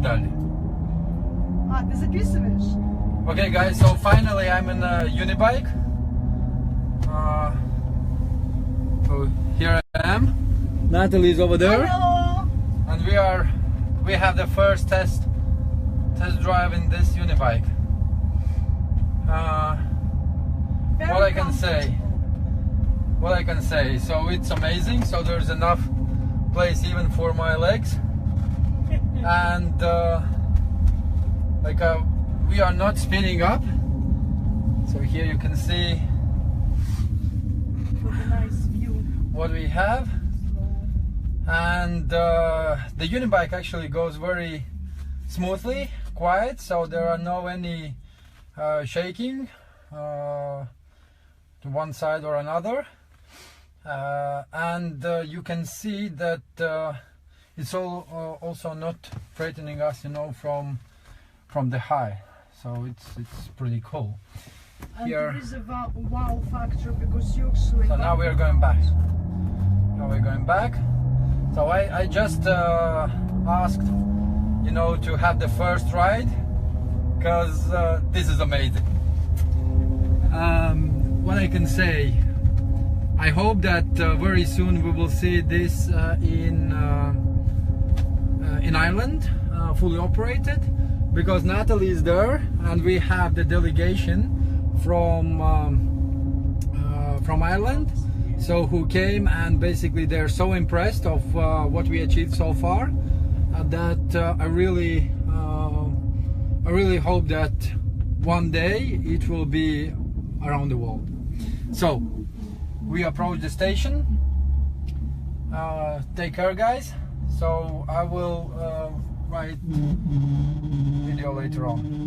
ждали. Ты записываешь? Okay guys, so finally I'm in a unibike. So here I am. Natalie is over there. Hello. And we have the first test drive in this unibike. What I can say, so it's amazing. So there's enough place even for my legs, and we are not speeding up. So here you can see Nice view. what we have, and the unibike actually goes very smoothly, quiet, so there are no any shaking to one side or another, and you can see that it's also not threatening us, from the high, so it's pretty cool. And Here, there is a wow factor because you actually. so now we're going back. So I just asked, to have the first ride, because this is amazing. What I can say, I hope that very soon we will see this in Ireland, fully operated, because Natalie is there, and we have the delegation from Ireland, so who came, and basically they're so impressed of what we achieved so far, that I really hope that one day it will be around the world. So we approach the station. Take care, guys. So I will write video later on.